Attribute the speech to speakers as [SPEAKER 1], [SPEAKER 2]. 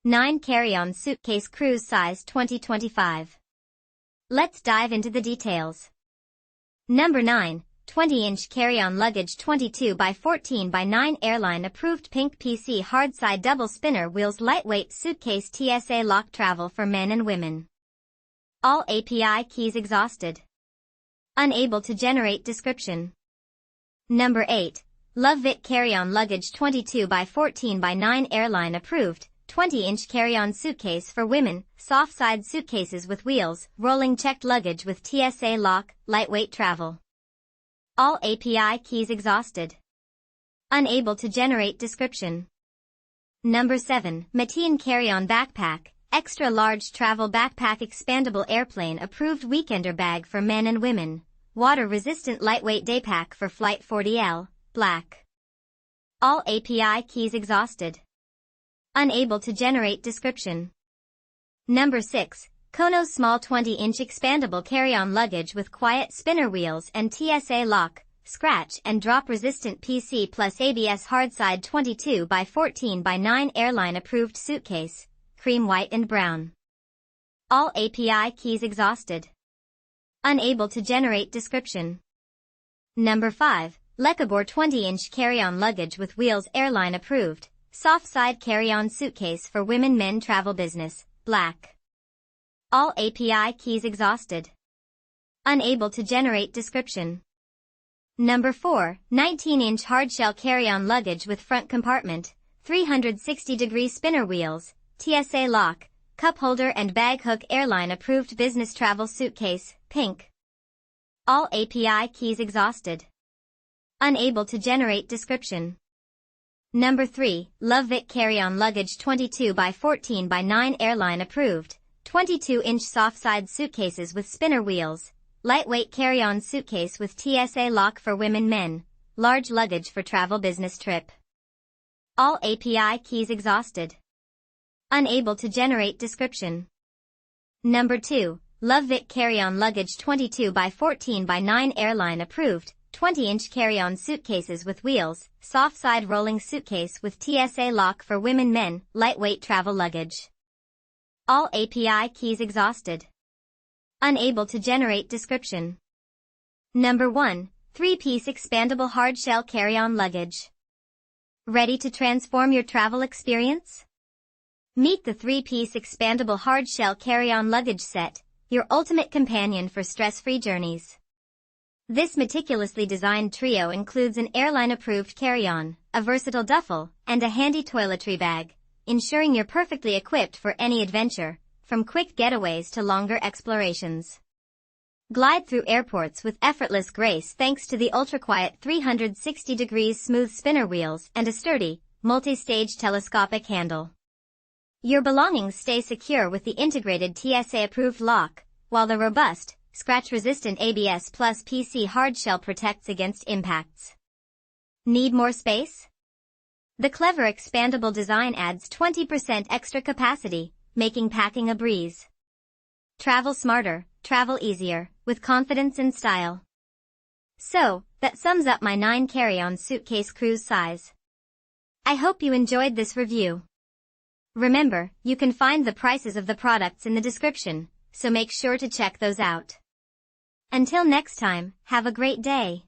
[SPEAKER 1] 9 Carry-On Suitcase Cruise Size 2025. Let's dive into the details. Number 9. 20-inch carry-on luggage 22 by 14 by 9 Airline approved pink PC Hardside double spinner wheels lightweight suitcase TSA lock travel for men and women. All API keys exhausted. Unable to generate description. Number 8. LOVEVOOK carry-on luggage 22 by 14 by 9 Airline approved 20-inch carry-on suitcase for women, Softside suitcases with wheels, rolling checked luggage with TSA lock, lightweight travel. All API keys exhausted. Unable to generate description. Number 7. Mateen carry-on backpack, extra large travel backpack expandable airplane approved weekender bag for men and women, water-resistant lightweight daypack for Flight 40L, black. All API keys exhausted. Unable to generate description. Number 6. Kono small 20-inch expandable carry-on luggage with quiet spinner wheels and TSA lock, scratch and drop resistant PC+ABS Hardside 22 by 14 by 9 Airline approved suitcase, cream white and brown. All API keys exhausted. Unable to generate description. Number 5. Lekebobor 20-inch carry-on luggage with wheels Airline approved, Softside carry-on suitcase for women men travel business, black. All API keys exhausted. Unable to generate description. Number 4. 19-inch hardshell carry-on luggage with front compartment, 360-degree spinner wheels, TSA lock, cup holder and bag hook Airline approved business travel suitcase, pink. All API keys exhausted. Unable to generate description. Number 3. LOVEVOOK carry-on luggage 22 by 14 by 9 Airline approved, 22-inch Softside suitcases with spinner wheels, lightweight carry-on suitcase with TSA lock for women men, large luggage for travel business trip. All API keys exhausted. Unable to generate description. Number 2. LOVEVOOK carry-on luggage 22 by 14 by 9 Airline approved, 20-inch carry-on suitcases with wheels, Softside rolling suitcase with TSA lock for women men, lightweight travel luggage. All API keys exhausted. Unable to generate description. Number 1. 3-piece expandable hardshell carry-on luggage. Ready to transform your travel experience? Meet the 3-piece expandable hardshell carry-on luggage set, your ultimate companion for stress-free journeys. This meticulously designed trio includes an airline-approved carry-on, a versatile duffel, and a handy toiletry bag, ensuring you're perfectly equipped for any adventure, from quick getaways to longer explorations. Glide through airports with effortless grace thanks to the ultra-quiet 360 degrees smooth spinner wheels and a sturdy, multi-stage telescopic handle. Your belongings stay secure with the integrated TSA-approved lock, while the robust, scratch-resistant ABS Plus PC hardshell protects against impacts. Need more space? The clever expandable design adds 20% extra capacity, making packing a breeze. Travel smarter, travel easier, with confidence and style. So, that sums up my 9 carry-on suitcase cruise size. I hope you enjoyed this review. Remember, you can find the prices of the products in the description, so make sure to check those out. Until next time, have a great day.